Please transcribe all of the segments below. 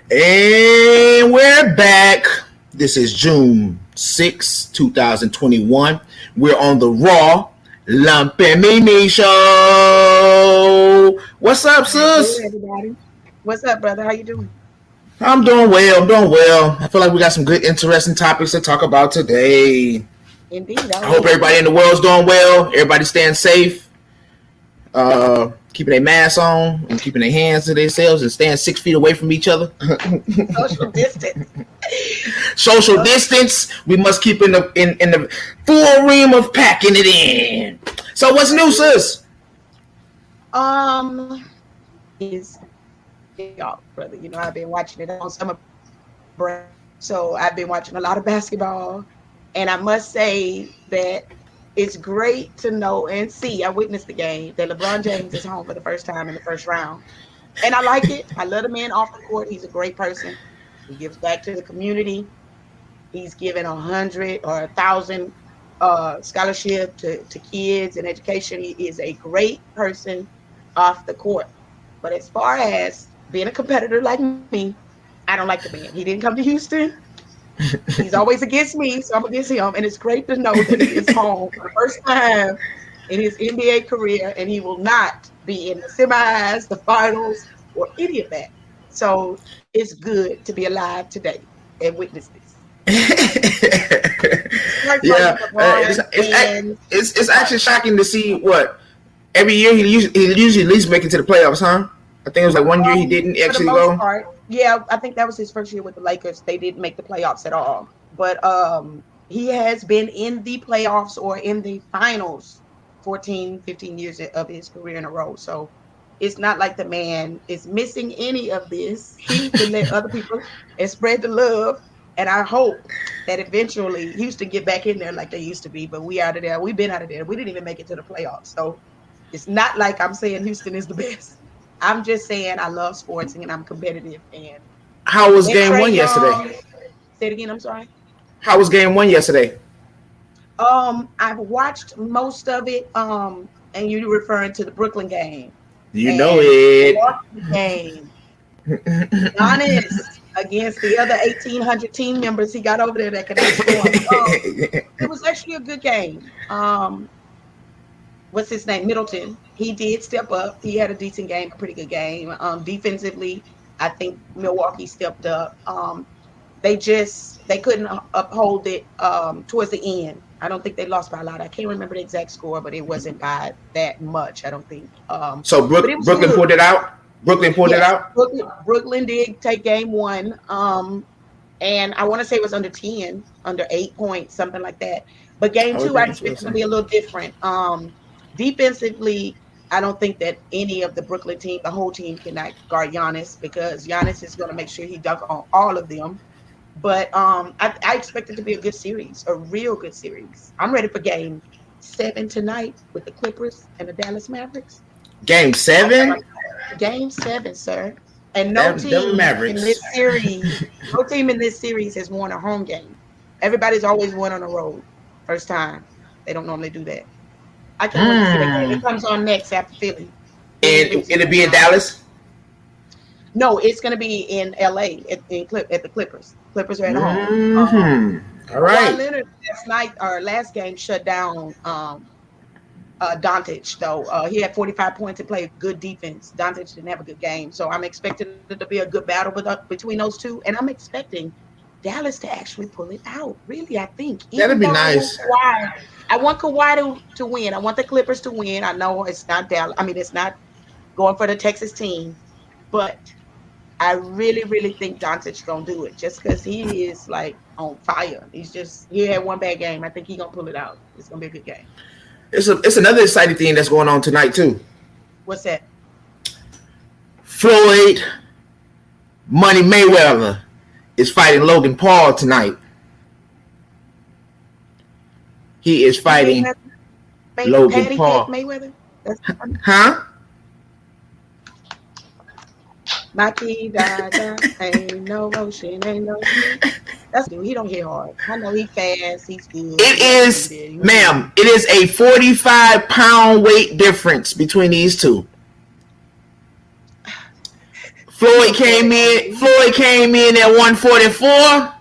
And we're back. This is June 6, 2021. We're on the Raw Lumpy Show. What's up, sis? Hey, everybody. What's up, brother? How you doing? I'm doing well. I feel like we got some good, interesting topics to talk about today. Indeed. I hope everybody in the world's doing well. Everybody staying safe. Keeping their masks on and keeping their hands to themselves and staying 6 feet away from each other. Social distance. Social distance. We must keep in the full ream of packing it in. So what's new, sis? Is y'all, brother. You know, I've been watching it on summer break, so I've been watching a lot of basketball, and I must say that it's great to know and see. I witnessed the game that LeBron James is home for the first time in the first round, and I like it. I love the man off the court. He's a great person. He gives back to the community. He's given 100 or 1,000 scholarship to kids and education. He is a great person off the court. But as far as being a competitor like me, I don't like the man. He didn't come to Houston. He's always against me, so I'm against him. And it's great to know that he is home for the first time in his NBA career, and he will not be in the semis, the finals, or any of that. So it's good to be alive today and witness this. It's actually shocking to see what every year he usually at least make it to the playoffs, huh? I think it was like one year he didn't actually go. Yeah, I think that was his first year with the Lakers. They didn't make the playoffs at all. But he has been in the playoffs or in the finals 14, 15 years of his career in a row. So it's not like the man is missing any of this. He can let other people and spread the love. And I hope that eventually Houston get back in there like they used to be. But we out of there. We've been out of there. We didn't even make it to the playoffs. So it's not like I'm saying Houston is the best. I'm just saying I love sports and I'm competitive. And how was game one yesterday? Say it again. I'm sorry. How was game one yesterday? I've watched most of it. And you're referring to the Brooklyn game. You know it. The game. Honest against the other 1,800 team members he got over there that could score. It was actually a good game. What's his name? Middleton. He did step up. He had a decent game, a pretty good game. Defensively, I think Milwaukee stepped up. They couldn't uphold it towards the end. I don't think they lost by a lot. I can't remember the exact score, but it wasn't by that much, I don't think. So Brooklyn pulled it out? Brooklyn pulled it out? Brooklyn did take game one. And I want to say it was under 8 points, something like that. But game two, I expect it to be a little different. Defensively, I don't think that any of the Brooklyn team, the whole team, cannot guard Giannis because Giannis is going to make sure he dunk on all of them. But I expect it to be a good series, a real good series. I'm ready for game 7 tonight with the Clippers and the Dallas Mavericks. Game 7? Game 7, sir. And no team in this series has won a home game. Everybody's always won on the road. First time. They don't normally do that. I can't wait to see that game. It comes on next after Philly. And it'll be in Dallas? No, it's going to be in LA at the Clippers. Clippers are at home. All right. Kawhi Leonard last game shut down Doncic, though. He had 45 points and played good defense. Doncic didn't have a good game. So I'm expecting it to be a good battle between those two. And I'm expecting Dallas to actually pull it out. Really, I think. That'd be nice. I want Kawhi to win. I want the Clippers to win. I know it's not Dallas. I mean, it's not going for the Texas team. But I really, really think Doncic's going to do it just because he is, like, on fire. He had one bad game. I think he's going to pull it out. It's going to be a good game. It's another exciting thing that's going on tonight, too. What's that? Floyd Money Mayweather is fighting Logan Paul tonight. He is fighting Logan Paul. Mayweather? Huh? My key da, ain't no motion, ain't no sleep. That's dude. He don't hit hard. I know he fast. He's good. It is, ma'am. It is a 45-pound weight difference between these two. Floyd came in at 144.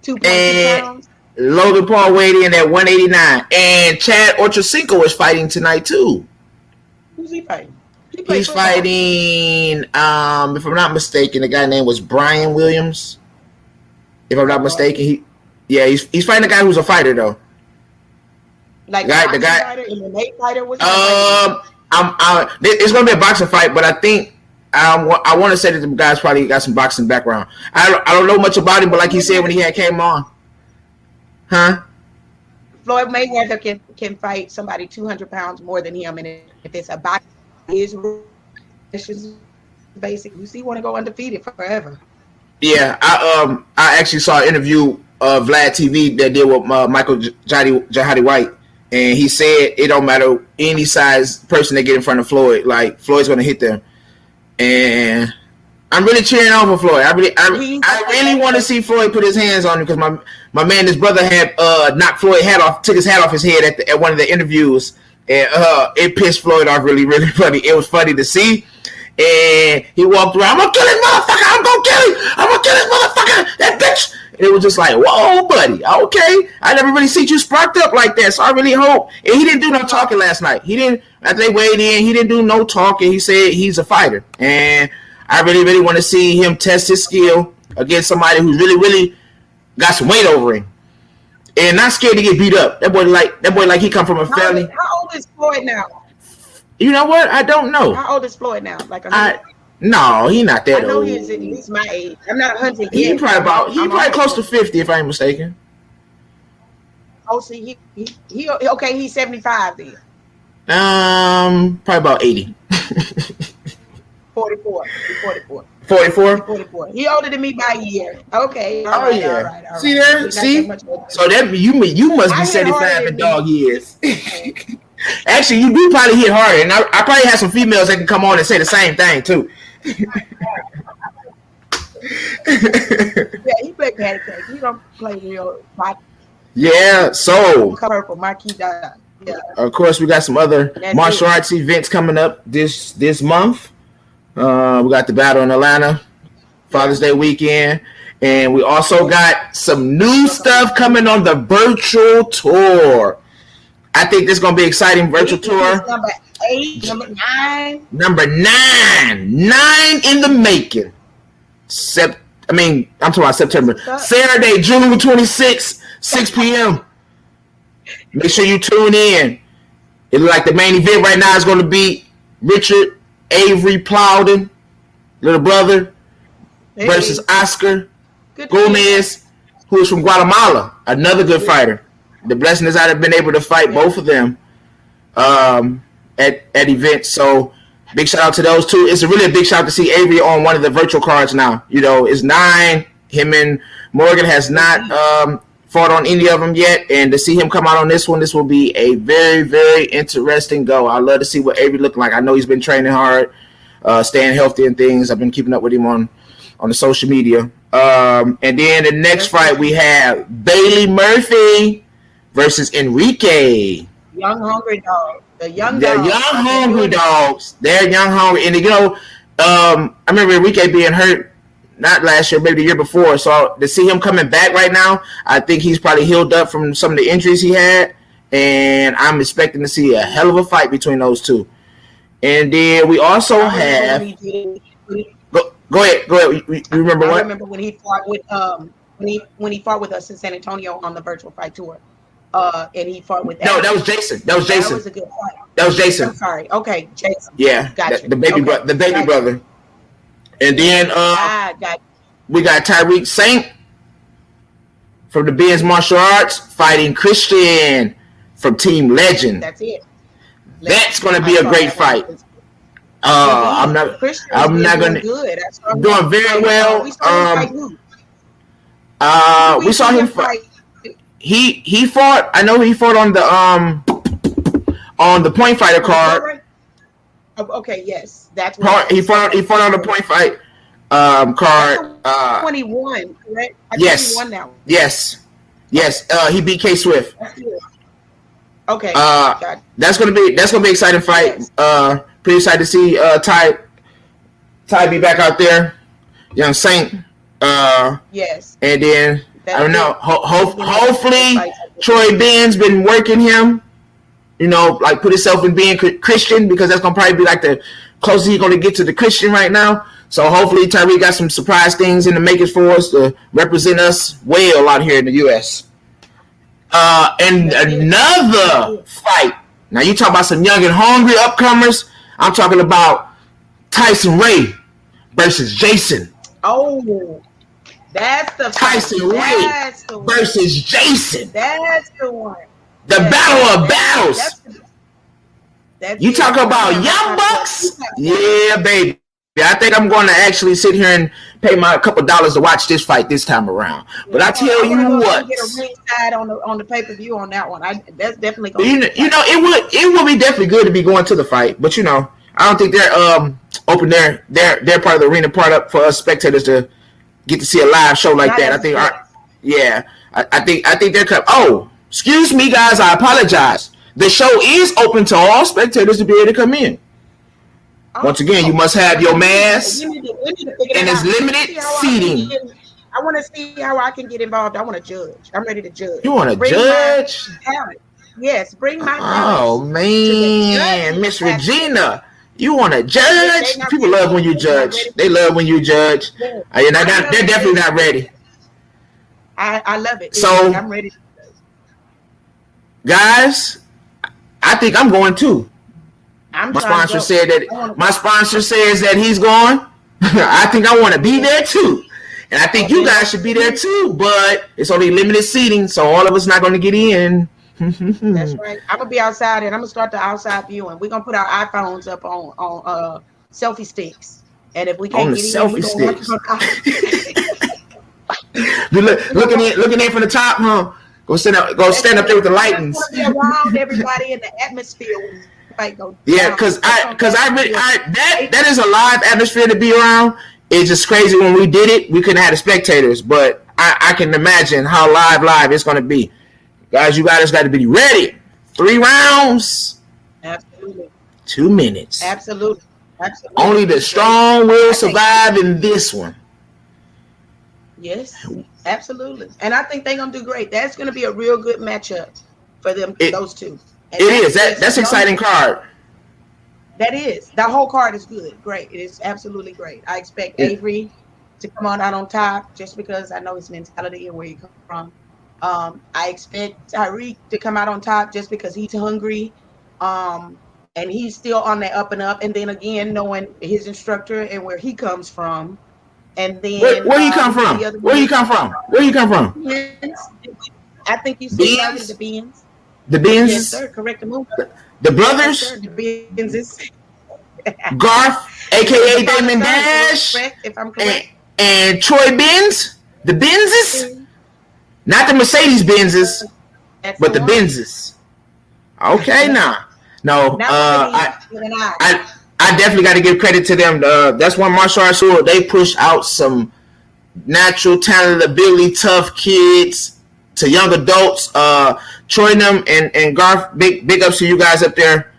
2 pounds. Logan Paul weighed in at 189. And Chad Ochocinco is fighting tonight too. Who's he fighting? He's fighting, if I'm not mistaken, the guy name was Brian Williams. If I'm not mistaken, he's fighting a guy who's a fighter though. Like the guy fighter, MMA fighter. It's gonna be a boxing fight, but I think I want to say that the guy's probably got some boxing background. I don't know much about him, but like he said when he came on, Floyd Mayweather can fight somebody 200 pounds more than him, and if it's a boxing, is basic. You see, want to go undefeated forever. Yeah, I actually saw an interview of Vlad TV that did with Michael Jihadi White, and he said it don't matter any size person they get in front of Floyd, like Floyd's gonna hit them. And I'm really cheering on for Floyd. I really want to see Floyd put his hands on him because my man, his brother had knocked Floyd's hat off, took his hat off his head at one of the interviews, and it pissed Floyd off really, really funny. It was funny to see, and he walked around, I'm gonna kill this motherfucker, I'm gonna kill him, I'm gonna kill this motherfucker, that bitch. And it was just like, whoa, buddy, okay. I never really seen you sparked up like that, so I really hope. And he didn't do no talking last night. He didn't. After they weighed in, he didn't do no talking. He said he's a fighter, and I really, really want to see him test his skill against somebody who's really, really got some weight over him, and not scared to get beat up. That boy like he come from a family. How old is Floyd now? You know what? I don't know. How old is Floyd now? Like no, he not that old. I know he's my age. I'm not 100 yet. He probably close to 50 if I ain't mistaken. Oh, see, he okay. He's 75 then. Probably about 80. 44. He's 44. 44? 44. He older than me by a year. Okay. All right. See there? See? So that you must be 75 in dog years. Actually, you do probably hit harder, and I probably have some females that can come on and say the same thing too. Yeah, he play patty cake. He don't play real fight. Yeah, so cover for Marquis. Yeah. Of course, we got some other martial arts events coming up this month. We got the battle in Atlanta, Father's Day weekend, and we also got some new stuff coming on the virtual tour. I think this is gonna be exciting virtual tour. Number 8, number 9. Number 9 in the making. I'm talking about September. Saturday, June 26th, 6 p.m. Make sure you tune in. It looks like the main event right now is going to be Richard Avery Plowden, little brother, versus Oscar Gomez, who is from Guatemala, another good fighter. The blessing is I've been able to fight both of them at events. So big shout out to those two. It's really a big shout out to see Avery on one of the virtual cards now. You know, it's 9. Him and Morgan has not fought on any of them yet, and to see him come out on this one, this will be a very, very interesting go. I love to see what Avery looking like. I know he's been training hard, staying healthy and things. I've been keeping up with him on the social media. And then the next fight we have Bailey Murphy versus Enrique. Young hungry dog. The young hungry dogs. They're young hungry, and you know, I remember Enrique being hurt. Not last year, maybe the year before. So to see him coming back right now, I think he's probably healed up from some of the injuries he had. And I'm expecting to see a hell of a fight between those two. And then we also have... Go ahead. You remember what? I remember when he fought with when he fought with us in San Antonio on the virtual fight tour. And he fought with... No, that was Jason. That was a good fight. That was Jason. I'm sorry. Okay, Jason. Yeah, gotcha. The baby brother. And then we got Tyreek Saint from the Benz Martial Arts fighting Christian from Team Legend. That's it. That's going to be a great fight. I'm not. Christian I'm not doing gonna. good. Doing very well. We saw him fight who? We saw him fight. He fought. I know he fought on the point fighter card. Right? Oh, okay, yes, that's what he fought on the point fight card. 21, correct? Yes. He won that one. Yes. He beat K Swift. Okay. That's gonna be an exciting fight. Yes. Pretty excited to see Ty be back out there. Young Saint. Yes. And then I don't know. Hopefully, Troy Ben's been working him. Like put himself in being Christian, because that's gonna probably be like the closest he's gonna get to the Christian right now. So hopefully Tyreek got some surprise things in the makings for us to represent us well out here in the U.S. And another fight. Now you talk about some young and hungry upcomers. I'm talking about Tyson Ray versus Jason. Oh, that's the Tyson Ray versus Jason. That's the one. The battle of battles. You talk about Young Bucks? Yeah, baby. I think I'm going to actually sit here and pay my couple dollars to watch this fight this time around. But I tell you what, get a ringside on the pay-per-view on that one. That's definitely going to it would be definitely good to be going to the fight. But I don't think they're open their part of the arena part up for us spectators to get to see a live show like that. I think I think they're coming. Oh, excuse me, guys. I apologize. The show is open to all spectators to be able to come in. Once again, you must have your mask, and it's limited seating. I want to see how I can get involved. I want to judge. I'm ready to judge. You want to judge? Yes, bring my talent. Oh, man. Miss Regina, you want to judge? People love when you judge. They love when you judge. They're definitely not ready. I love it. So, I'm ready to judge. Guys, I think I'm going too. My sponsor says that he's going. I think I want to be there too. And I think you guys should be there too, but it's only limited seating, so all of us not going to get in. That's right. I'm going to be outside, and I'm going to start the outside viewing. We're going to put our iPhones up on selfie sticks. And if we can't get in, we're going to looking in from the top, huh? Go stand up there with the lightings. Around everybody in the atmosphere. Yeah, because that is a live atmosphere to be around. It's just crazy when we did it. We couldn't have the spectators, but I can imagine how live it's going to be. Guys, you guys got to be ready. 3 rounds. Absolutely. 2 minutes. Absolutely. Only the strong will survive in this one. Yes, absolutely. And I think they're going to do great. That's going to be a real good matchup for them, those two. And that's exciting card. That is. The whole card is good. Great. It is absolutely great. I expect Avery to come out on top just because I know his mentality and where he comes from. I expect Tyreek to come out on top just because he's hungry. And he's still on that up and up. And then again, knowing his instructor and where he comes from. And then where he come from? Where you come from? I think you said the Beans. The Benz? Yes, sir. Correct the move. The brothers? Yes, the Benzes. Garth, a.k.a. Damon Dash. Correct, if I'm correct. And Troy Benz? The Benzes? Not the Mercedes-Benzes, but the Benzes. Okay, now. No, I definitely got to give credit to them. That's one martial arts school. They push out some natural talent, ability, tough kids to young adults. Troy and them and Garth, big ups to you guys up there.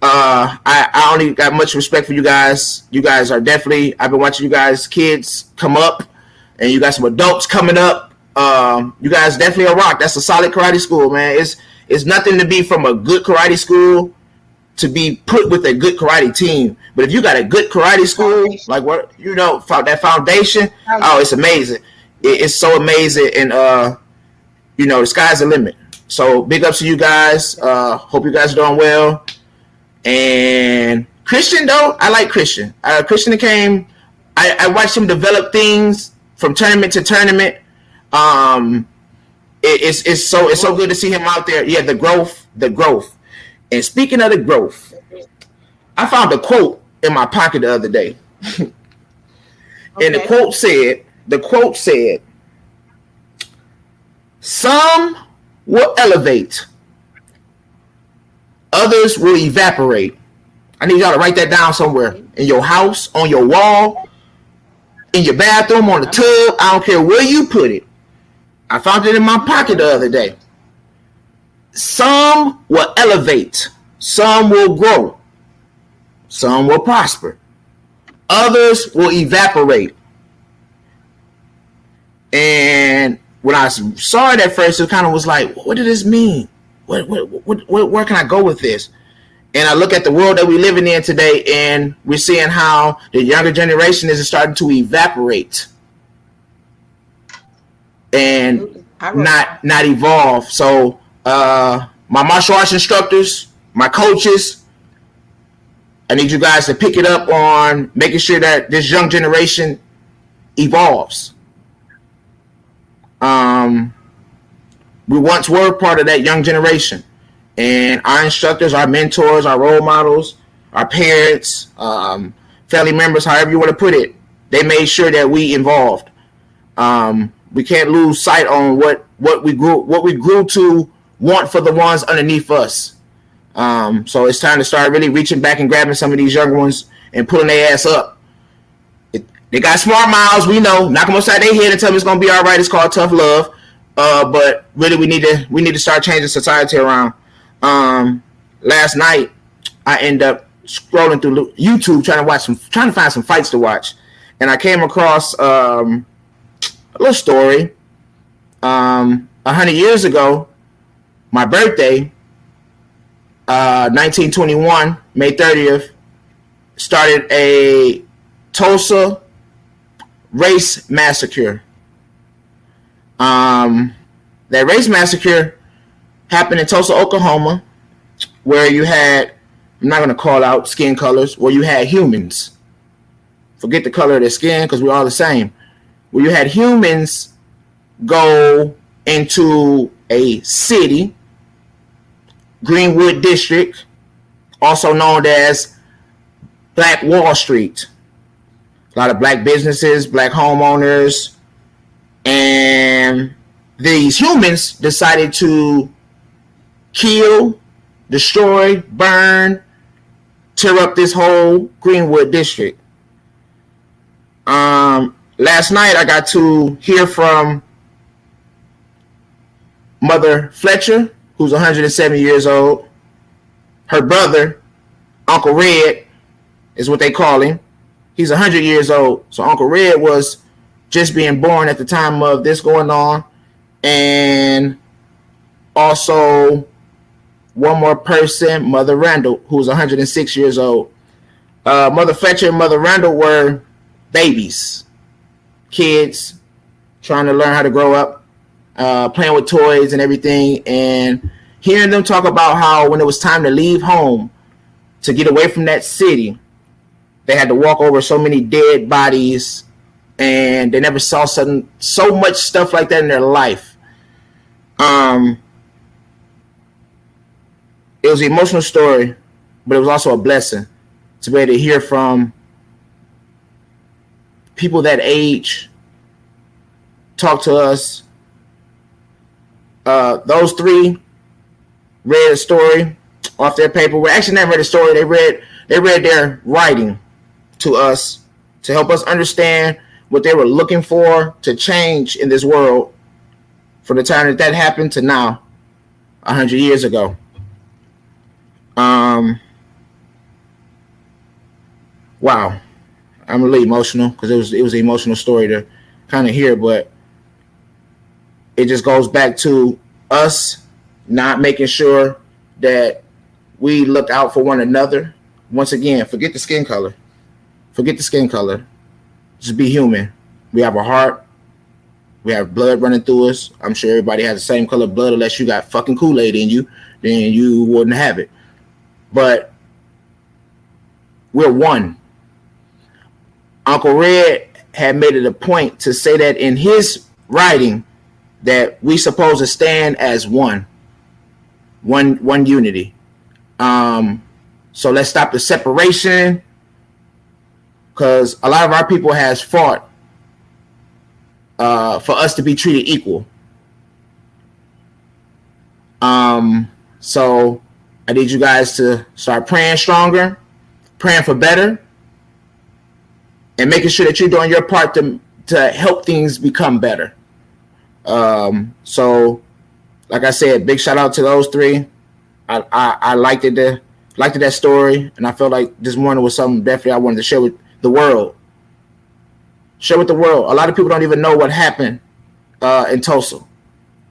I only got much respect for you guys. You guys are definitely, I've been watching you guys kids come up, and you got some adults coming up. You guys definitely a rock. That's a solid karate school, man. It's nothing to be from a good karate school to be put with a good karate team. But if you got a good karate school, like what that foundation, it's amazing. It's so amazing, and the sky's the limit. So big ups to you guys. Hope you guys are doing well. And Christian, though, I like Christian. Christian came. I watched him develop things from tournament to tournament. It's so good to see him out there. Yeah, the growth. And speaking of the growth, I found a quote in my pocket the other day. Okay. And the quote said, some will elevate, others will evaporate. I need y'all to write that down somewhere. In your house, on your wall, in your bathroom, on the tub. I don't care where you put it. I found it in my pocket the other day. Some will elevate. Some will grow. Some will prosper. Others will evaporate. And when I saw it at first, it kind of was like, what did this mean? Where can I go with this? And I look at the world that we're living in today, and we're seeing how the younger generation is starting to evaporate and not evolve. So my martial arts instructors, my coaches, I need you guys to pick it up on making sure that this young generation evolves. We once were part of that young generation, and our instructors, our mentors, our role models, our parents, family members, however you want to put it, they made sure that we evolved. We can't lose sight on what we grew to want for the ones underneath us. So it's time to start really reaching back and grabbing some of these younger ones and pulling their ass up. They got smart mouths, we know. Knock them upside their head and tell them it's gonna be all right. It's called tough love. But really, we need to start changing society around. Last night, I ended up scrolling through YouTube trying to find some fights to watch, and I came across a little story. 100 years ago, my birthday, 1921, May 30th, started a Tulsa race massacre. That race massacre happened in Tulsa, Oklahoma, where you had, I'm not going to call out skin colors, where you had humans. Forget the color of their skin because we're all the same. Where you had humans go into a city, Greenwood District, also known as Black Wall Street. A lot of black businesses, black homeowners, and these humans decided to kill, destroy, burn, tear up this whole Greenwood District. Last night I got to hear from Mother Fletcher, who's 107 years old. Her brother, Uncle Red, is what they call him. He's 100 years old. So Uncle Red was just being born at the time of this going on. And also one more person, Mother Randall, who's 106 years old. Mother Fletcher and Mother Randall were babies, kids trying to learn how to grow up, playing with toys and everything, and hearing them talk about how when it was time to leave home to get away from that city, they had to walk over so many dead bodies, and they never saw so much stuff like that in their life. It was an emotional story, but it was also a blessing to be able to hear from people that age talk to us. Those three read a story off their paper. Well, actually, never read a story. They read their writing to us to help us understand what they were looking for to change in this world from the time that happened to now, 100 years ago. Wow, I'm really emotional because it was an emotional story to kind of hear, but it just goes back to us not making sure that we look out for one another. Once again, forget the skin color. Forget the skin color. Just be human. We have a heart. We have blood running through us. I'm sure everybody has the same color of blood unless you got fucking Kool-Aid in you. Then you wouldn't have it. But we're one. Uncle Red had made it a point to say that in his writing that we supposed to stand as one unity. So let's stop the separation. because a lot of our people has fought for us to be treated equal. So I need you guys to start praying stronger, praying for better, and making sure that you're doing your part to help things become better. So, like I said, big shout out to those three. I liked that story, and I felt like this morning was something definitely I wanted to share with the world. Share with the world. A lot of people don't even know what happened in Tulsa. A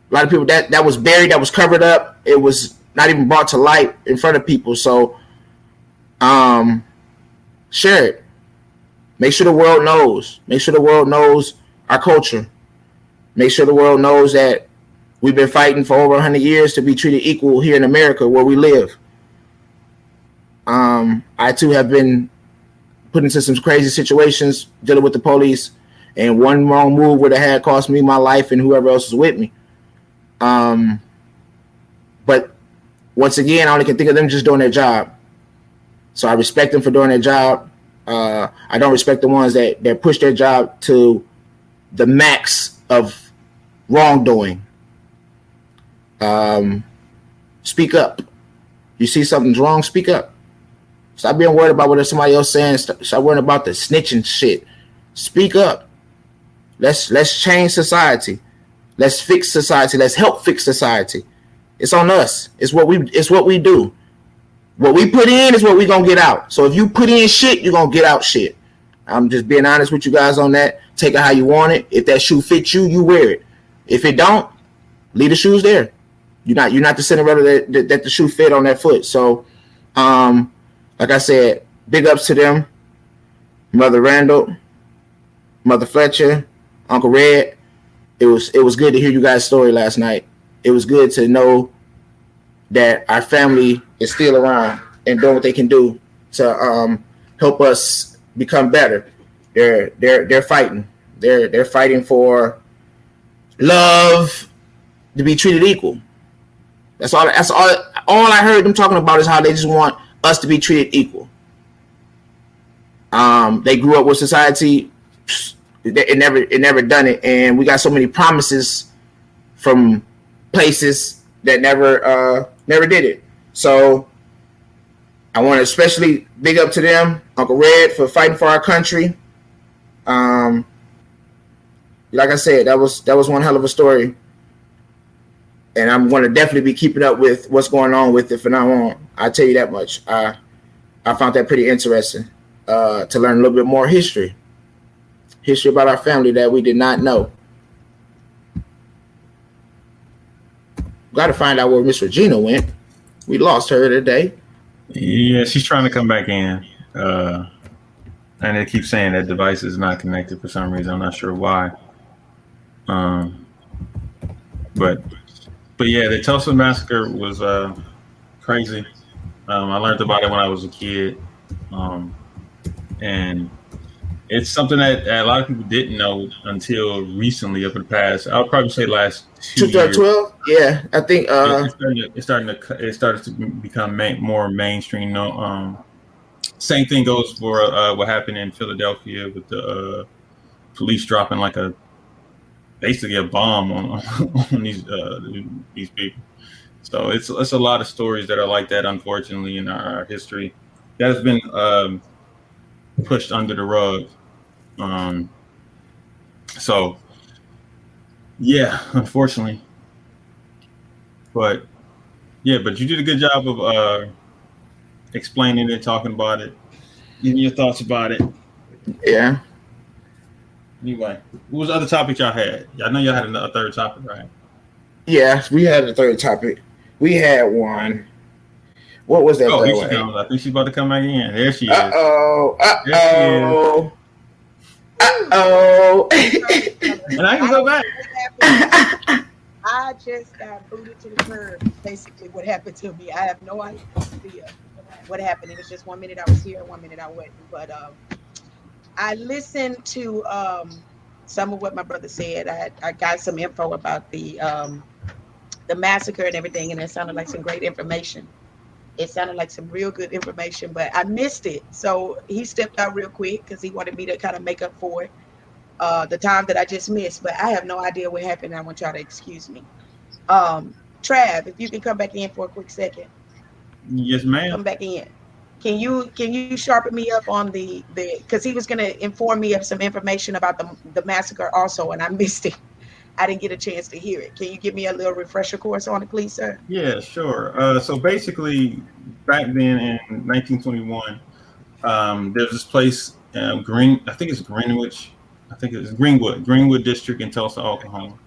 lot of people that was buried, that was covered up. It was not even brought to light in front of people. So, share it. Make sure the world knows. Make sure the world knows our culture. Make sure the world knows that we've been fighting for over 100 years to be treated equal here in America where we live. I too have been put into some crazy situations dealing with the police, and one wrong move would have had cost me my life and whoever else was with me. But once again, I only can think of them just doing their job. So I respect them for doing their job. I don't respect the ones that push their job to the max of wrongdoing. Speak up. You see something's wrong, speak up. Stop being worried about what somebody else saying. Stop worrying about the snitching shit. Speak up. Let's change society. Let's fix society. Let's help fix society. It's on us. It's what we do. What we put in is what we gonna get out. So if you put in shit, you're gonna get out shit. I'm just being honest with you guys on that. Take it how you want it. If that shoe fits you, you wear it. If it don't, leave the shoes there. You're not the Cinderella that the shoe fit on that foot. So, like I said, big ups to them. Mother Randall, Mother Fletcher, Uncle Red. It was good to hear you guys' story last night. It was good to know that our family is still around and doing what they can do to help us become better. They're fighting. They're fighting for love, to be treated equal. That's all I heard them talking about is how they just want us to be treated equal. They grew up with society. It never done it, and we got so many promises from places that never did it. So I want to especially big up to them, Uncle Red, for fighting for our country. Like I said, that was one hell of a story, and I'm going to definitely be keeping up with what's going on with it from now on. I'll tell you that much. I found that pretty interesting to learn a little bit more history about our family that we did not know. Got to find out where Miss Regina went. We lost her today. Yeah, she's trying to come back in. And they keep saying that device is not connected for some reason. I'm not sure why. But yeah, the Tulsa Massacre was crazy. I learned about it when I was a kid. And it's something that a lot of people didn't know until recently, up in the past. I would probably say last 2 years. 2012? Yeah, I think it started to become more mainstream. Same thing goes for what happened in Philadelphia with the police dropping basically a bomb on these people. So it's a lot of stories that are like that, unfortunately, in our history that has been pushed under the rug. So yeah, unfortunately, but you did a good job of explaining it, talking about it, giving your thoughts about it. Yeah. Anyway, what was the other topic y'all had? I know y'all had a third topic, right? Yeah, we had a third topic. We had one. What was that? Oh, here she comes. I think she's about to come back in. There she is. Uh-oh. And I can go back. I just got booted to the curb. Basically, what happened to me, I have no idea what happened. It was just 1 minute I was here, 1 minute I wasn't. But I listened to some of what my brother said. I got some info about the massacre and everything, and it sounded like some great information. It sounded like some real good information, but I missed it. So he stepped out real quick because he wanted me to kind of make up for it, the time that I just missed. But I have no idea what happened. I want y'all to excuse me. Trav, if you can come back in for a quick second. Yes, ma'am. Come back in. Can you sharpen me up on the because he was going to inform me of some information about the massacre also, and I missed it. I didn't get a chance to hear it. Can you give me a little refresher course on it, please, sir? Yeah, sure. So basically, back then in 1921, there's this place, I think it's Greenwich. I think it's Greenwood District in Tulsa, Oklahoma.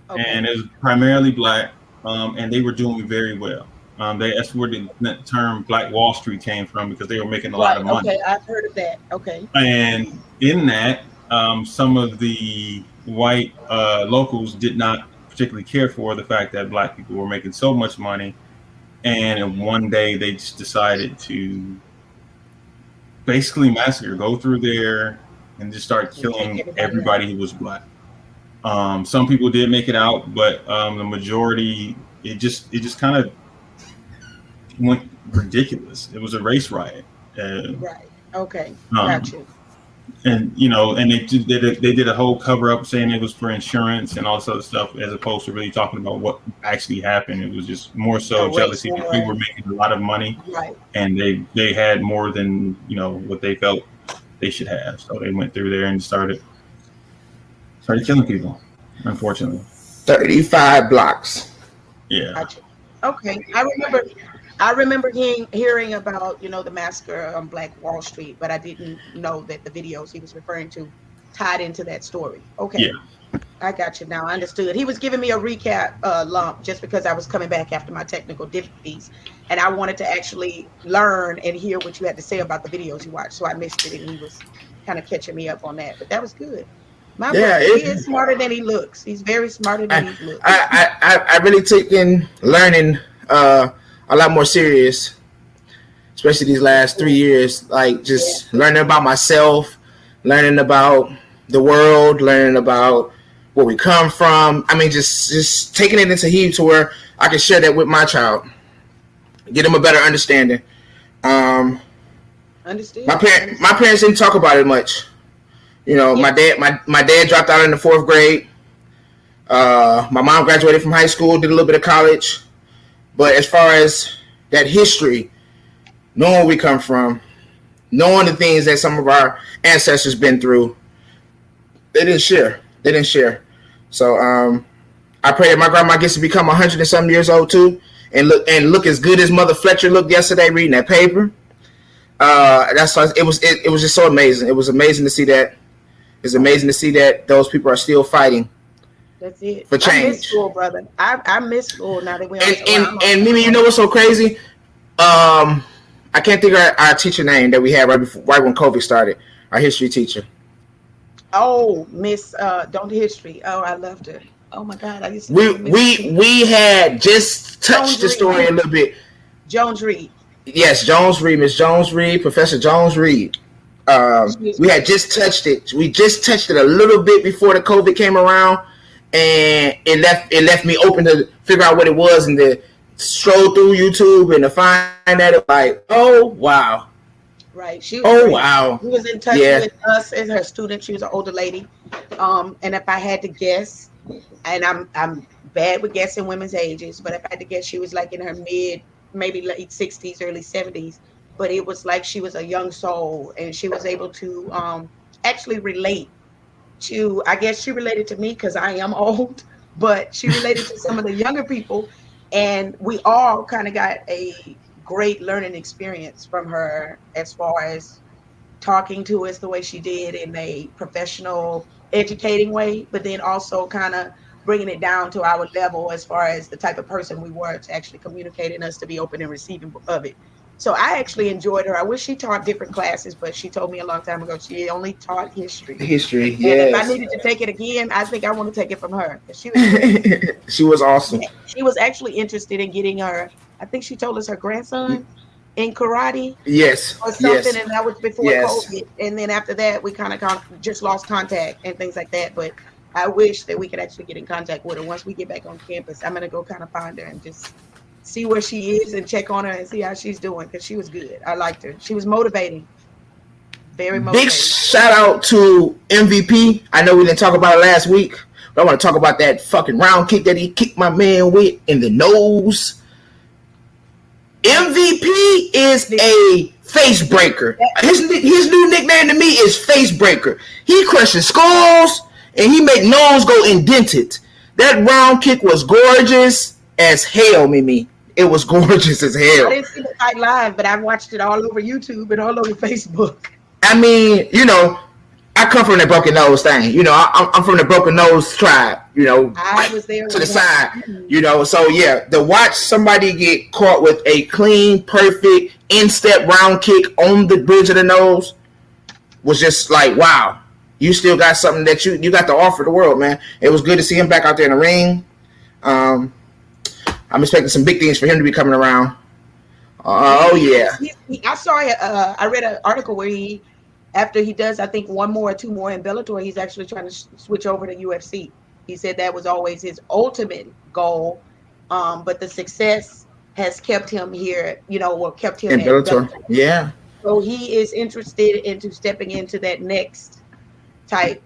Okay. And it was primarily black, and they were doing very well. That's where the term Black Wall Street came from, because they were making a lot of money. Okay, I've heard of that. Okay. And in that, some of the white locals did not particularly care for the fact that black people were making so much money. And one day they just decided to basically massacre, go through there and just start killing everybody who was black. Some people did make it out, but the majority, it just kind of went ridiculous. It was a race riot. Right. Okay. Gotcha. And and they did a whole cover up saying it was for insurance and all this other stuff, as opposed to really talking about what actually happened. It was just more so jealousy. People were making a lot of money, right? And they had more than what they felt they should have. So they went through there and started killing people. Unfortunately, 35 blocks. Yeah. Gotcha. Okay, I remember hearing about the massacre on Black Wall Street, but I didn't know that the videos he was referring to tied into that story. Okay, yeah. I got you now. I understood. He was giving me a recap lump just because I was coming back after my technical difficulties, and I wanted to actually learn and hear what you had to say about the videos you watched. So I missed it, and he was kind of catching me up on that. But that was good. My brother, he is smarter than he looks. He's very smarter than he looks. I really took in learning a lot more serious, especially these last 3 years, like just learning about myself, learning about the world, learning about where we come from. I mean, just taking it into heed to where I can share that with my child, get him a better understanding. Understand. My parents didn't talk about it much. My dad dropped out in the 4th grade. My mom graduated from high school, did a little bit of college. But as far as that history, knowing where we come from, knowing the things that some of our ancestors been through, they didn't share. So I pray that my grandma gets to become 100 and some years old too, and look as good as Mother Fletcher looked yesterday reading that paper. It was just so amazing. It was amazing to see that. It's amazing to see that those people are still fighting. That's it. For change. I miss school, brother. I miss school now that we're and Mimi, you know what's so crazy? I can't think of our teacher name that we had right when COVID started. Our history teacher. Oh, Miss Don't History. Oh, I loved her. Oh my God, I used to. We had just touched the story a little bit. Jones Reed. Yes, Jones Reed, Miss Jones Reed, Professor Jones Reed. We had just touched it. We just touched it a little bit before the COVID came around. And it left me open to figure out what it was and to stroll through YouTube and to find that it like, oh wow. Right. She was wow. She was in touch with us as her student. She was an older lady. And if I had to guess, and I'm bad with guessing women's ages, but if I had to guess, she was like in her maybe late 60s, early 70s. But it was like she was a young soul, and she was able to actually relate to, I guess she related to me because I am old, but she related to some of the younger people, and we all kind of got a great learning experience from her as far as talking to us the way she did in a professional, educating way, but then also kind of bringing it down to our level as far as the type of person we were to actually communicating us to be open and receiving of it. So I actually enjoyed her. I wish she taught different classes, but she told me a long time ago she only taught history. History, yes. And if I needed to take it again, I think I want to take it from her. She was, she was awesome. She was actually interested in getting her, I think she told us her grandson in karate. Yes. Or something, and that was before COVID. And then after that, we kind of just lost contact and things like that. But I wish that we could actually get in contact with her once we get back on campus. I'm going to go kind of find her and just see where she is and check on her and see how she's doing because she was good. I liked her. She was motivating. Very motivating. Big shout out to MVP. I know we didn't talk about it last week, but I want to talk about that fucking round kick that he kicked my man with in the nose. MVP is a face breaker. His new nickname to me is face breaker. He crushes skulls and he make nose go indented. That round kick was gorgeous as hell, Mimi. It was gorgeous as hell. I didn't see the fight live, but I've watched it all over YouTube and all over Facebook. I mean, you know, I come from the broken nose thing. You know, I'm from the broken nose tribe. You know, I was there to the side. You know, so yeah, to watch somebody get caught with a clean, perfect instep round kick on the bridge of the nose was just like, wow, you still got something that you got to offer the world, man. It was good to see him back out there in the ring. I'm expecting some big things for him to be coming around. Oh yeah, I saw. I read an article where he, after he does, I think one more or two more in Bellator, he's actually trying to switch over to UFC. He said that was always his ultimate goal, but the success has kept him here. You know, or kept him in Bellator. Yeah. So he is interested into stepping into that next type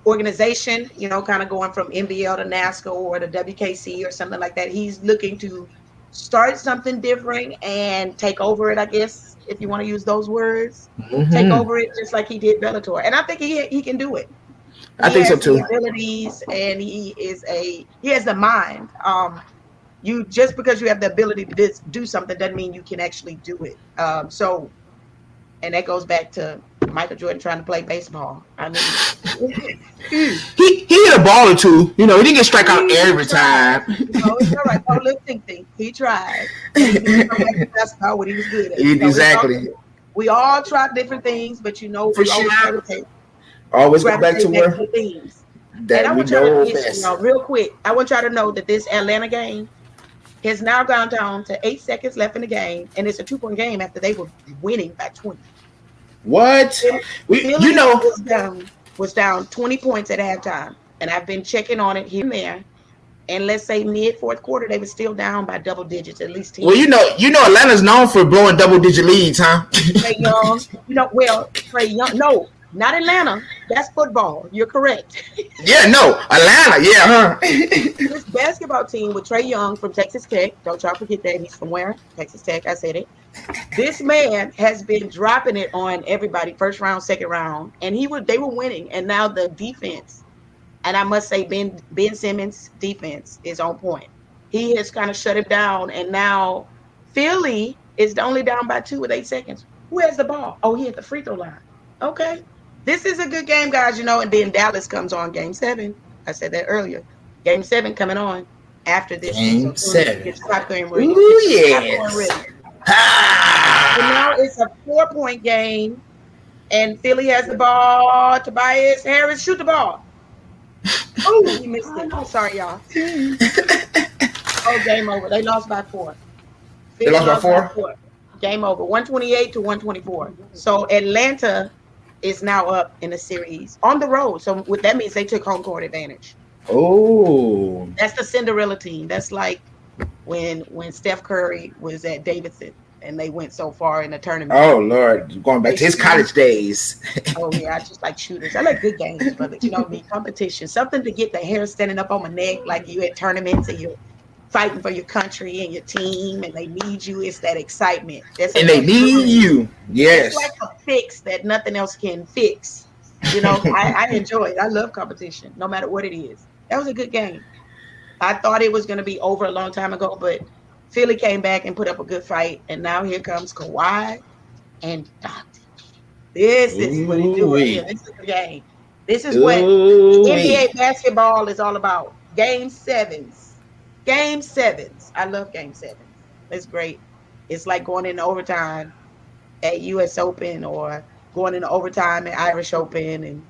organization. You know, kind of going from NBL to NASCAR or to WKC or something like that. He's looking to start something different and take over it, I guess, if you want to use those words. Mm-hmm. Take over it just like he did Bellator. And I think he can do it. I think so too. Abilities, and he has the mind. You just because you have the ability to do something doesn't mean you can actually do it. And that goes back to Michael Jordan trying to play baseball. I mean, he hit a ball or two. You know, he didn't get strike out every time. You know, it's all right. Don't lip sync. He tried. That's about what he was good at. Exactly. We all tried different things, but you know, for sure. Always go back to where things. And I want y'all to know real quick. I want y'all to know that this Atlanta game has now gone down to 8 seconds left in the game, and it's a 2-point game after they were winning by 20. What? You know, was down 20 points at halftime, and I've been checking on it here and there. And let's say mid fourth quarter, they were still down by double digits, at least 10. Well, you know, Atlanta's known for blowing double-digit leads, huh? Trae Young, Trae Young, no. Not Atlanta. That's football. You're correct. Yeah, no. Atlanta, yeah, huh? This basketball team with Trae Young from Texas Tech. Don't y'all forget that. He's from where? Texas Tech. I said it. This man has been dropping it on everybody, first round, second round. And they were winning. And now the defense, and I must say Ben Simmons' defense is on point. He has kind of shut it down. And now Philly is only down by 2 with 8 seconds. Who has the ball? Oh, he at the free throw line. Okay. This is a good game, guys, you know, and then Dallas comes on game 7. I said that earlier. Game 7 coming on after this. Game 7. Get your popcorn ready. Ooh, yes. And now it's a 4-point game, and Philly has the ball. Tobias Harris, shoot the ball. Oh, he missed it. Sorry, y'all. Oh, game over. They lost by 4. They lost by 4? Game over. 128 to 124. So Atlanta is now up in the series on the road. So what that means, they took home court advantage. Oh, that's the Cinderella team. That's like when Steph Curry was at Davidson and they went so far in the tournament. Oh Lord, going back to his college days. Oh yeah, I just like shooters. I like good games, brother. You know what I mean? Competition, something to get the hair standing up on my neck, like you at tournaments and you're fighting for your country and your team, and they need you. It's that excitement. And they need you. Yes. It's like a fix that nothing else can fix. You know, I enjoy it. I love competition, no matter what it is. That was a good game. I thought it was going to be over a long time ago, but Philly came back and put up a good fight, and now here comes Kawhi and Dante. This is what he do. This is the game. This is what NBA basketball is all about. Game sevens. Game 7s. I love game 7s. It's great. It's like going into overtime at US Open or going into overtime at Irish Open, and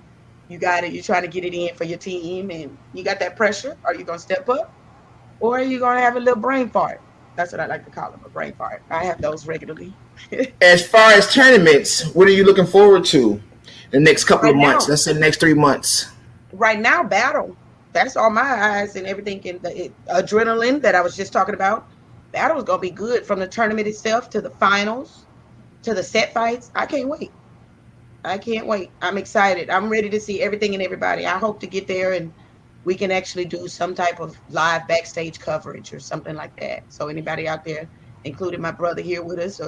you got it. You're trying to get it in for your team, and you got that pressure. Are you going to step up, or are you going to have a little brain fart? That's what I like to call them, a brain fart. I have those regularly. As far as tournaments, what are you looking forward to the next couple of months? Let's say the next 3 months. Right now, battle. that's all my eyes and everything. And the adrenaline that I was just talking about, that was gonna be good from the tournament itself to the finals to the set fights. I can't wait. I can't wait. I'm excited. I'm ready to see everything and everybody. I hope to get there and we can actually do some type of live backstage coverage or something like that. So anybody out there, including my brother here with us,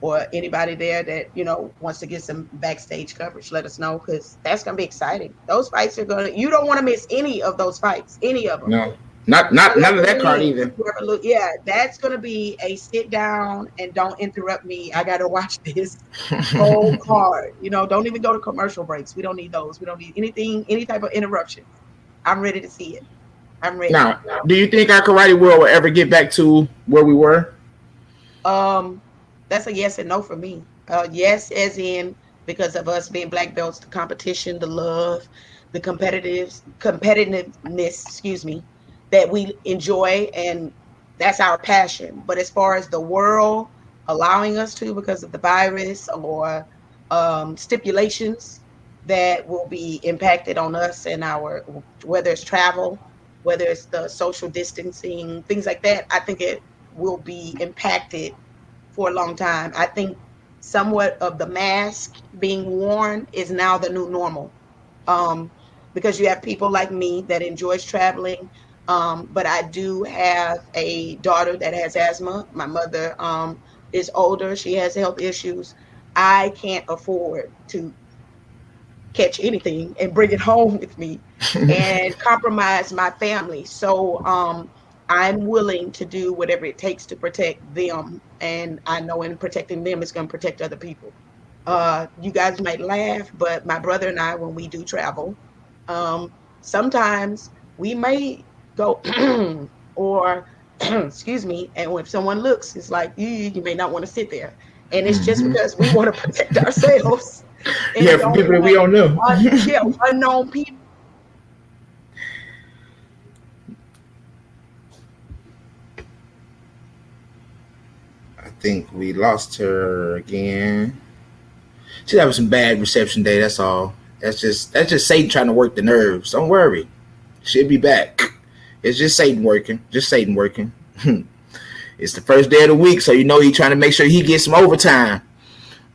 or anybody there that, you know, wants to get some backstage coverage, let us know, because that's going to be exciting. Those fights are going to, you don't want to miss any of those fights, any of them. No, not none of that card either. Yeah, that's going to be a sit down and don't interrupt me. I got to watch this whole card. You know, don't even go to commercial breaks. We don't need those. We don't need anything, any type of interruption. I'm ready to see it. I'm ready. Now, do you think our karate world will ever get back to where we were? That's a yes and no for me. Yes, as in because of us being black belts, the competition, the love, the competitiveness, that we enjoy, and that's our passion. But as far as the world allowing us to, because of the virus or stipulations that will be impacted on us and our, whether it's travel, whether it's the social distancing, things like that, I think it will be impacted for a long time. I think somewhat of the mask being worn is now the new normal, because you have people like me that enjoys traveling, but I do have a daughter that has asthma. My mother is older. She has health issues. I can't afford to catch anything and bring it home with me and compromise my family. So I'm willing to do whatever it takes to protect them. And I know in protecting them, it's going to protect other people. You guys might laugh, but my brother and I, when we do travel, sometimes we may go or excuse me, and when someone looks, it's like you may not want to sit there, and it's just because we want to protect ourselves. Yeah, for people that we don't know. Unknown people. I think we lost her again. She's having some bad reception day. That's all. That's just Satan trying to work the nerves. Don't worry, she'll be back. It's just Satan working. Just Satan working. It's the first day of the week, so you know he's trying to make sure he gets some overtime.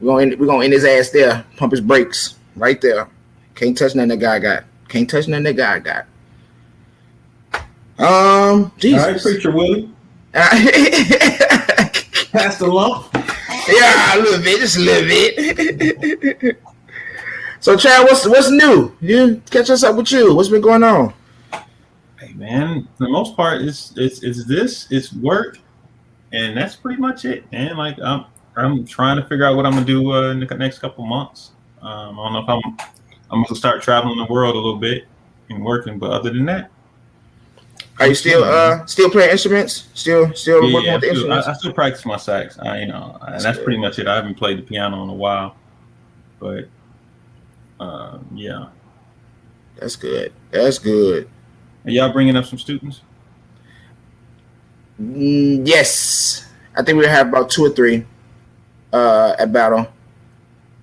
We're gonna end his ass there. Pump his brakes right there. Can't touch nothing that guy got. Can't touch nothing that guy got. Jesus. All right, Preacher Willie. Pass the lump. Yeah, a little bit, just a little bit. So, Chad, what's new? You catch us up with you. What's been going on? Hey, man, for the most part, it's work, and that's pretty much it. And like, I'm trying to figure out what I'm gonna do in the next couple months. I don't know if I'm gonna start traveling the world a little bit and working, but other than that, are you still playing instruments? Still working with the instruments? I still practice my sax. And that's pretty much it. I haven't played the piano in a while, but yeah, that's good. That's good. Are y'all bringing up some students? Yes, I think we have about 2 or 3 at battle.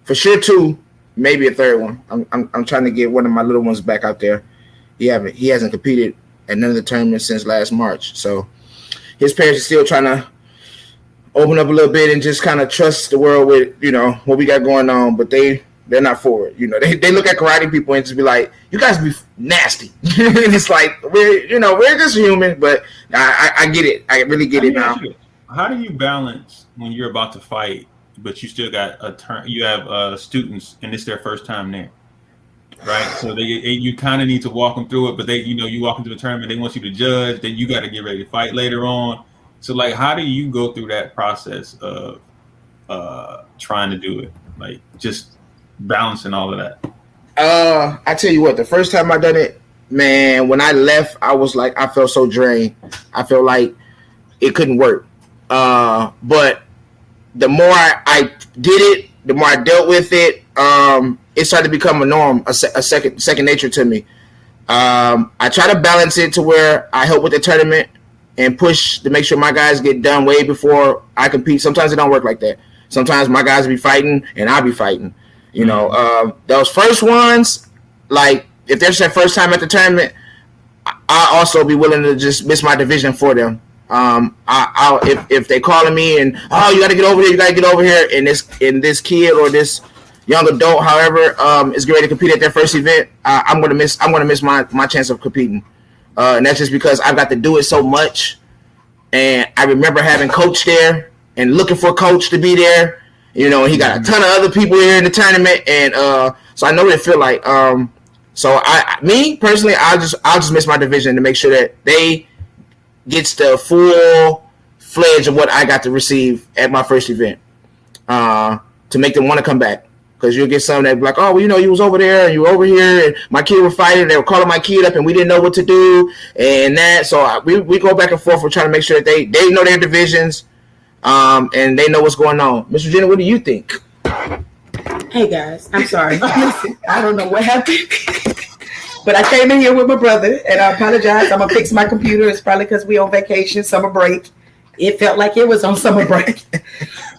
For sure 2, maybe a third one. I'm trying to get one of my little ones back out there. He hasn't competed at none of the tournaments since last March. So his parents are still trying to open up a little bit and just kind of trust the world with, you know, what we got going on. But they're not for it. You know, they look at karate people and just be like, you guys be nasty. And it's like, we're just human. But I get it. I really get it now. How do you balance when you're about to fight, but you still got you have students and it's their first time there? Right, so you kind of need to walk them through it, but you walk into the tournament, they want you to judge, then you got to get ready to fight later on. So like, how do you go through that process of trying to do it, like just balancing all of that? I tell you what, the first time I done it, man, when I left, I was like, I felt so drained. I felt like it couldn't work. But the more I did it, the more I dealt with it, it started to become a norm, a second nature to me. I try to balance it to where I help with the tournament and push to make sure my guys get done way before I compete. Sometimes it don't work like that. Sometimes my guys be fighting and I'll be fighting. You know, those first ones, like if they're their first time at the tournament, I'll also be willing to just miss my division for them. I'll if they calling me and you got to get over here, and this kid or this young adult, however, is getting ready to compete at their first event, I'm gonna miss my chance of competing, and that's just because I've got to do it so much. And I remember having coach there and looking for a coach to be there. You know, he got a ton of other people here in the tournament, and so I know what it feel like. So me personally, I'll just miss my division to make sure that they gets the full fledged of what I got to receive at my first event, to make them want to come back. Because you'll get some that be like, oh, well, you know, you was over there and you were over here, and my kid were fighting, and they were calling my kid up, and we didn't know what to do, and that. So we go back and forth. We're trying to make sure that they know their divisions, and they know what's going on. Ms. Regina, what do you think? Hey guys, I'm sorry. Listen, I don't know what happened, but I came in here with my brother, and I apologize. I'm gonna fix my computer. It's probably because we on vacation, summer break. It felt like it was on summer break.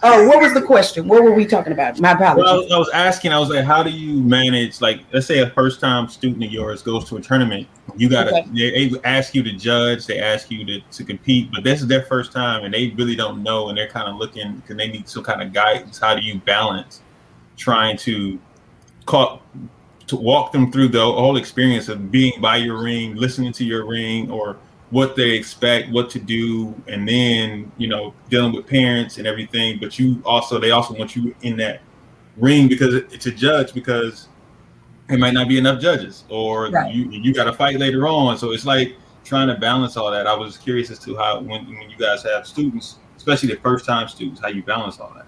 What was the question? What were we talking about? My apologies. Well, I was like, how do you manage, like, let's say a first-time student of yours goes to a tournament. You gotta, they ask you to judge, they ask you to compete, but this is their first time, and they really don't know, and they're kind of looking because they need some kind of guidance. How do you balance trying to walk them through the whole experience of being by your ring, listening to your ring, or what they expect, what to do, and then, you know, dealing with parents and everything. But they also want you in that ring because it's a judge, because there might not be enough judges, or you got to fight later on. So it's like trying to balance all that. I was curious as to how, when you guys have students, especially the first time students, how you balance all that.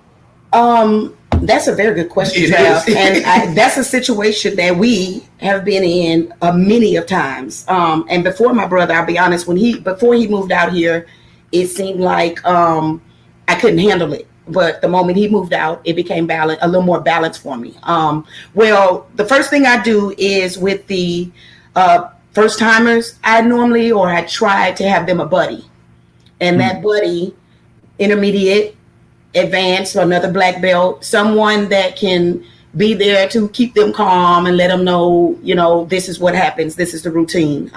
That's a very good question, Trav. And that's a situation that we have been in many of times. And before my brother, I'll be honest, before he moved out here, it seemed like I couldn't handle it. But the moment he moved out, it became a little more balanced for me. Well, the first thing I do is with the first timers, I try to have them a buddy. And that buddy, intermediate, advanced, or another black belt, someone that can be there to keep them calm and let them know, you know, this is what happens. This is the routine.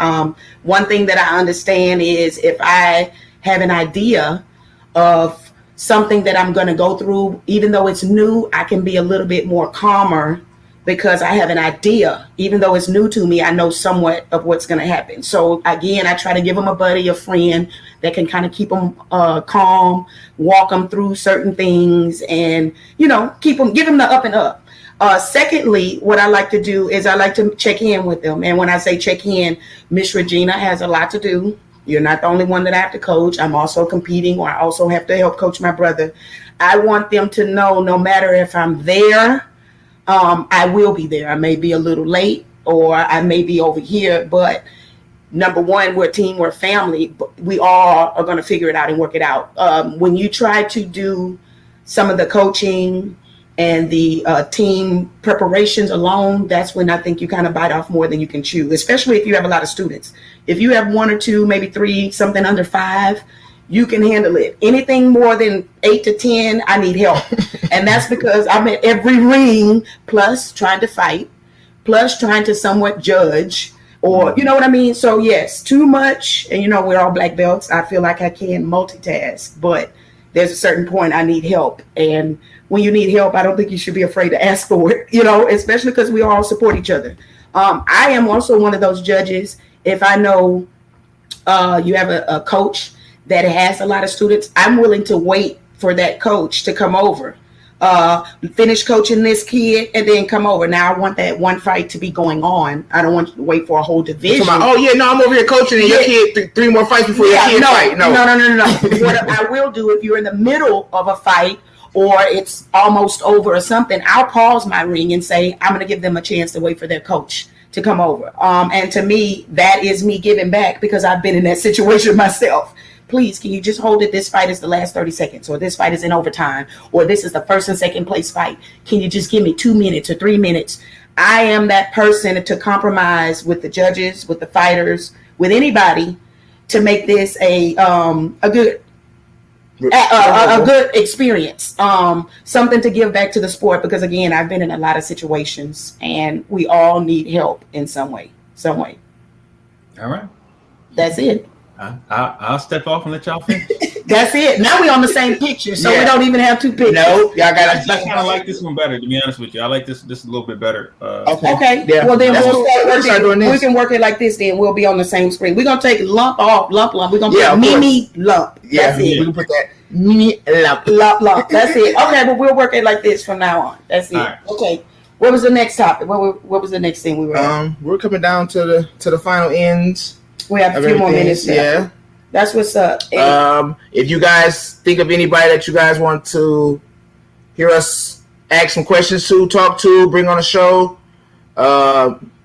One thing that I understand is if I have an idea of something that I'm going to go through, even though it's new, I can be a little bit more calmer because I have an idea. Even though it's new to me, I know somewhat of what's going to happen. So again, I try to give them a buddy, a friend that can kind of keep them calm, walk them through certain things, and, you know, give them the up and up. Secondly, what I like to do is I like to check in with them. And when I say check in, Miss Regina has a lot to do. You're not the only one that I have to coach. I'm also competing, or I also have to help coach my brother. I want them to know no matter if I'm there, I will be there. I may be a little late, or I may be over here, but number one, we're a team, we're a family, but we all are going to figure it out and work it out. When you try to do some of the coaching and the team preparations alone, that's when I think you kind of bite off more than you can chew, especially if you have a lot of students. If you have 1 or 2, maybe 3, something under 5, you can handle it. Anything more than 8 to 10, I need help. And that's because I'm at every ring, plus trying to fight, plus trying to somewhat judge, or, you know what I mean? So yes, too much. And, you know, we're all black belts. I feel like I can multitask, but there's a certain point I need help. And when you need help, I don't think you should be afraid to ask for it, you know, especially because we all support each other. I am also one of those judges. If I know you have a coach that has a lot of students, I'm willing to wait for that coach to come over, finish coaching this kid, and then come over. Now I want that one fight to be going on. I don't want to wait for a whole division. I'm over here coaching, and your kid 3 more fights before your kid fight. No. What I will do, if you're in the middle of a fight or it's almost over or something, I'll pause my ring and say, I'm going to give them a chance to wait for their coach to come over. And to me, that is me giving back, because I've been in that situation myself. Please, can you just hold it? This fight is the last 30 seconds, or this fight is in overtime, or this is the first and second place fight. Can you just give me 2 minutes or 3 minutes? I am that person to compromise with the judges, with the fighters, with anybody, to make this a good experience, something to give back to the sport. Because again, I've been in a lot of situations, and we all need help in some way. All right. That's it. I'll step off and let y'all finish. That's it. Now we on the same picture, so Yeah. we don't even have two pictures. No, y'all got. I kind of like this one better, to be honest with you. I like this a little bit better. Okay. Yeah. Well, then That's we'll cool. start doing this. We can work it like this. Then we'll be on the same screen. We're gonna take lump off, lump. We're gonna put Mimi lump. Yeah, That's it. we can put that Mimi lump. That's it. Okay, but we'll work it like this from now on. That's it. Right. Okay. What was the next topic? What was the next thing we were at? We're coming down to the final ends. We have a few more minutes left. Yeah. That's what's up. If you guys think of anybody that you guys want to hear us ask some questions to, talk to, bring on the show,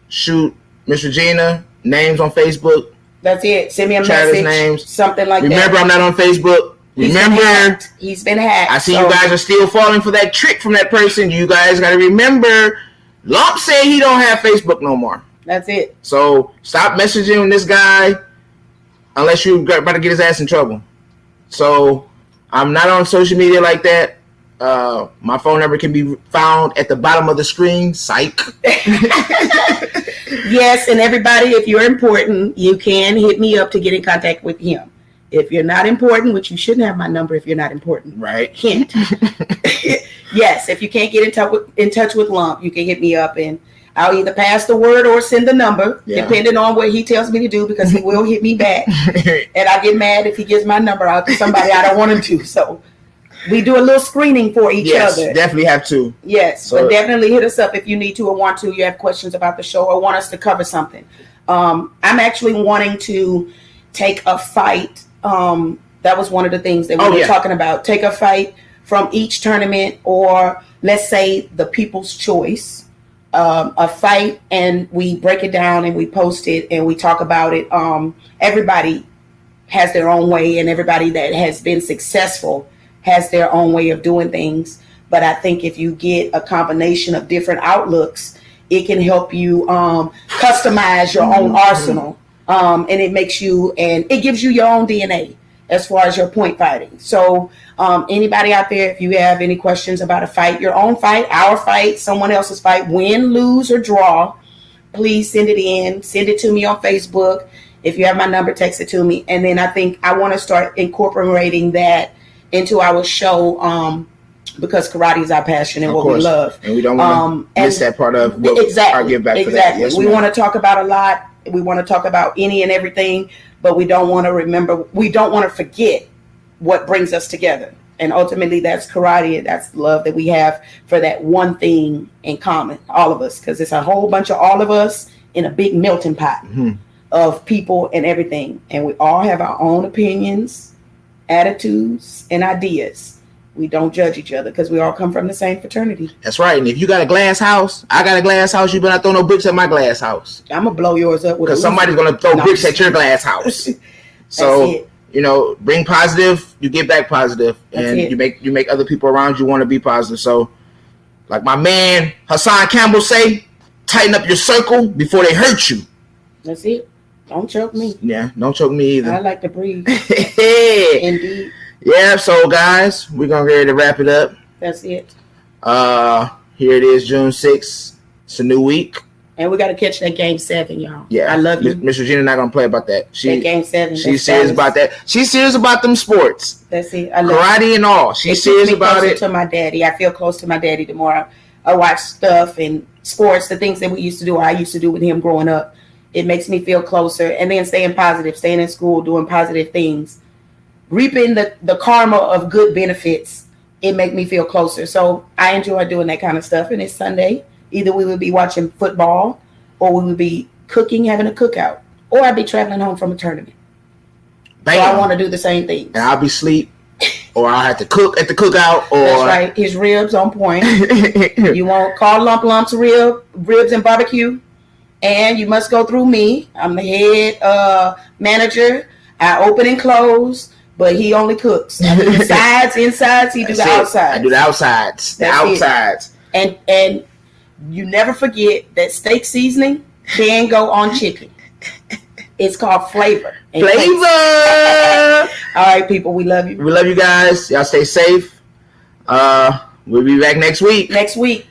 shoot Miss Regina names on Facebook. That's it. Send me a message. Names. Something like Remember, that. I'm not on Facebook. He's been hacked. I see you guys are still falling for that trick from that person. You guys got to remember, Lump said he don't have Facebook no more. That's it. So stop messaging this guy unless you're about to get his ass in trouble. So I'm not on social media like that. My phone number can be found at the bottom of the screen. Psych. Yes, and everybody, if you're important, you can hit me up to get in contact with him. If you're not important, which you shouldn't have my number if you're not important. Right. Hint. Yes, if you can't get in touch with Lump, you can hit me up and I'll either pass the word or send the number, depending on what he tells me to do, because he will hit me back. And I get mad if he gives my number out to somebody I don't want him to. So we do a little screening for each other. Yes, definitely have to. Yes, so, but definitely hit us up if you need to or want to. You have questions about the show or want us to cover something. I'm actually wanting to take a fight. That was one of the things that we were talking about. Take a fight from each tournament, or let's say the People's Choice. A fight, and we break it down and we post it and we talk about it. Everybody has their own way, and everybody that has been successful has their own way of doing things. But I think if you get a combination of different outlooks, it can help you customize your own arsenal. And it makes you, and it gives you your own DNA as far as your point fighting. So anybody out there, if you have any questions about a fight, your own fight, our fight, someone else's fight, win, lose, or draw, please send it in. Send it to me on Facebook. If you have my number, text it to me. And then I think I want to start incorporating that into our show because karate is our passion and what we love. And we don't want to miss that part of what our give back for that. Yes, we want to talk about a lot. We want to talk about any and everything, but we don't want to forget what brings us together. And ultimately that's karate, and that's the love that we have for that one thing in common, all of us, because it's a whole bunch of all of us in a big melting pot of people and everything. And we all have our own opinions, attitudes, and ideas. We don't judge each other because we all come from the same fraternity. That's right. And if you got a glass house, I got a glass house, you better not throw no bricks at my glass house. I'm going to blow yours up. Because somebody's going to throw bricks at your glass house. So, bring positive, you get back positive. And you make other people around you want to be positive. So, like my man Hassan Campbell say, tighten up your circle before they hurt you. That's it. Don't choke me. Yeah, don't choke me either. I like to breathe. Indeed. Yeah, so guys, we're going to get ready to wrap it up. That's it. Here it is, June 6th. It's a new week. And we got to catch that Game 7, y'all. Yeah. I love you. Miss Regina not going to play about that. That Game 7. She's serious about that. She's serious about them sports. That's it. I love karate and all. She's serious about it. To my daddy. I feel close to my daddy the more I watch stuff and sports, the things that we used to do, or I used to do with him growing up. It makes me feel closer. And then staying positive, staying in school, doing positive things. Reaping the karma of good benefits, it make me feel closer. So I enjoy doing that kind of stuff. And it's Sunday. Either we would be watching football, or we would be cooking, having a cookout, or I'd be traveling home from a tournament. Bam. So I want to do the same thing. And I'll be asleep, or I'll have to cook at the cookout. Or that's right. His ribs on point. You won't call Lump's ribs and barbecue, and you must go through me. I'm the head manager. I open and close. But he only cooks. I do the sides, insides. He do the outsides. I do the outsides. And you never forget that steak seasoning can go on chicken. It's called flavor. Flavor. All right, people. We love you. We love you guys. Y'all stay safe. We'll be back next week.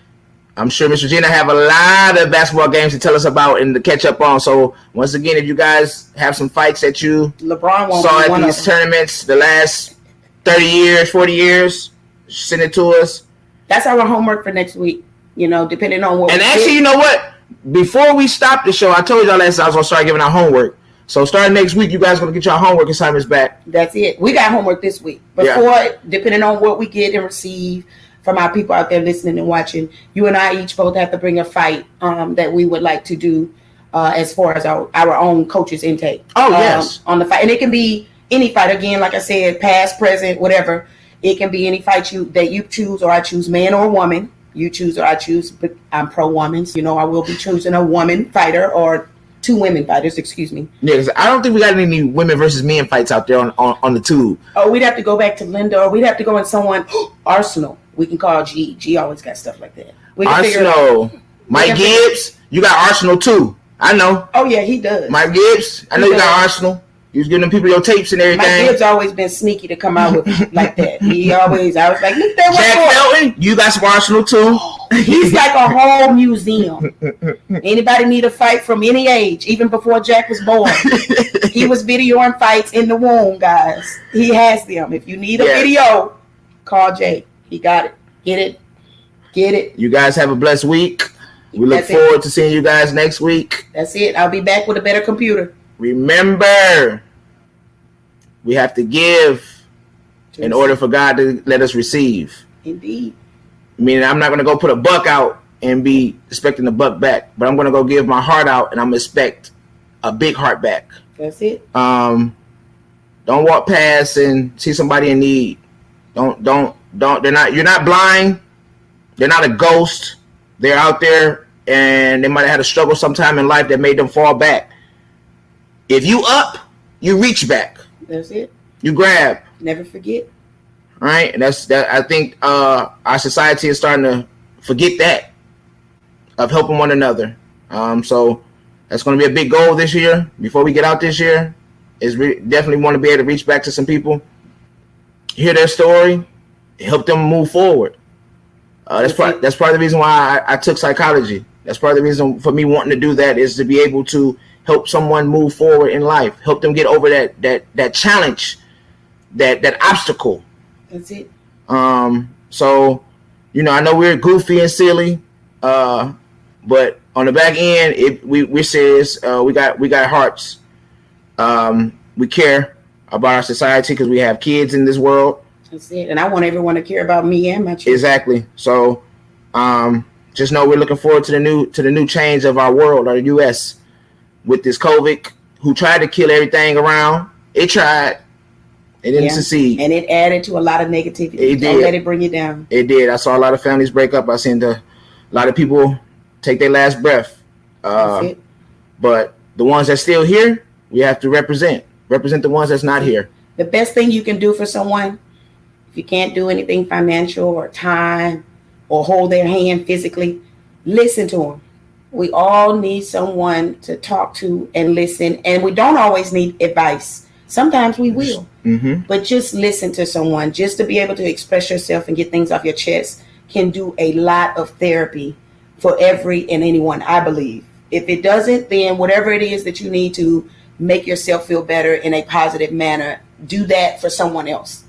I'm sure Miss Regina have a lot of basketball games to tell us about and to catch up on. So once again, if you guys have some fights that you saw at these tournaments the last 30 years, 40 years, send it to us. That's our homework for next week. Depending on what. And actually, you know what? Before we stop the show, I told y'all last time I was gonna start giving out homework. So starting next week, you guys are gonna get your homework assignments back. That's it. We got homework this week. Depending on what we get and receive from our people out there listening and watching, you and I each both have to bring a fight that we would like to do as far as our own coach's intake. Oh, yes. On the fight. And it can be any fight. Again, like I said, past, present, whatever. It can be any fight that you choose, or I choose man or woman. You choose or I choose, but I'm pro-woman. So, I will be choosing a woman fighter or 2 women fighters, excuse me. Yeah, because I don't think we got any women versus men fights out there on the tube. Oh, we'd have to go back to Linda, or we'd have to go in someone, Arsenal. We can call G. G always got stuff like that. Arsenal. Mike Gibbs, you got Arsenal too. I know. Oh, yeah, he does. Mike Gibbs, I know you got Arsenal. You was giving them people your tapes and everything. Mike Gibbs always been sneaky to come out with like that. I was like, look that Jack Felton, you got some Arsenal too. He's like a whole museum. Anybody need a fight from any age, even before Jack was born. He was videoing fights in the womb, guys. He has them. If you need a video, call Jay. He got it. Get it. You guys have a blessed week. We look forward to seeing you guys next week. That's it. I'll be back with a better computer. Remember, we have to give in order for God to let us receive. Indeed. Meaning, I'm not going to go put a buck out and be expecting a buck back, but I'm going to go give my heart out and I'm going to expect a big heart back. That's it. Don't walk past and see somebody in need. Don't. You're not blind. They're not a ghost. They're out there and they might have had a struggle sometime in life that made them fall back. If you up, you reach back. That's it. You grab. Never forget. All right, and that's that. I think our society is starting to forget that of helping one another. So that's going to be a big goal this year. Before we get out this year, is definitely want to be able to reach back to some people, hear their story, help them move forward. That's part of the reason why I took psychology. That's part of the reason for me wanting to do that, is to be able to help someone move forward in life, help them get over that challenge, that obstacle. That's it. So, I know we're goofy and silly, but on the back end, we're serious. We got hearts. We care about our society because we have kids in this world. That's it. And I want everyone to care about me and my children. Exactly. So, just know we're looking forward to the new change of our world, our U.S. with this COVID, who tried to kill everything around. It tried. It didn't succeed. And it added to a lot of negativity. It did. Don't let it bring you down. It did. I saw a lot of families break up. I seen a lot of people take their last breath. That's it. But the ones that's still here, we have to represent the ones that's not here. The best thing you can do for someone, if you can't do anything financial or time or hold their hand physically, listen to them. We all need someone to talk to and listen. And we don't always need advice. Sometimes we will. Mm-hmm. But just listen to someone, just to be able to express yourself and get things off your chest, can do a lot of therapy for every and anyone, I believe. If it doesn't, then whatever it is that you need to make yourself feel better in a positive manner, do that for someone else.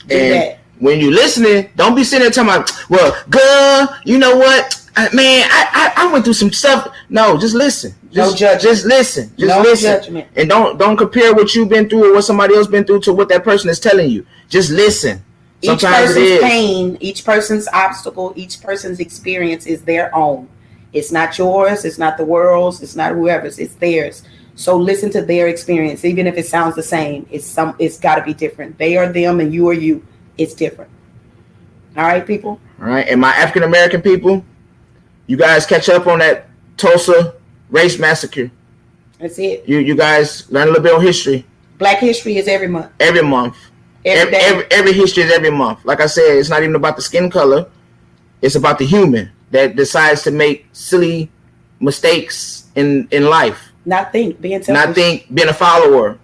Do that. When you're listening, don't be sitting there talking about, well, girl, you know what? Man, I went through some stuff. No, just listen. Just listen. Just listen. Judgment. And don't compare what you've been through or what somebody else been through to what that person is telling you. Just listen. Sometimes each person's pain, each person's obstacle, each person's experience is their own. It's not yours. It's not the world's. It's not whoever's. It's theirs. So listen to their experience, even if it sounds the same. It's got to be different. They are them, and you are you. It's different. All right, people. All right, and my African American people, you guys catch up on that Tulsa race massacre. That's it. You guys learn a little bit on history. Black history is every month. Every month. Every history is every month. Like I said, it's not even about the skin color. It's about the human that decides to make silly mistakes in life. Being selfish. Being a follower.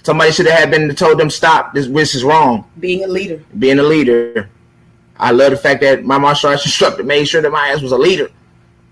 Somebody should have been told them, stop, this is wrong. Being a leader. I love the fact that my martial arts instructor made sure that my ass was a leader.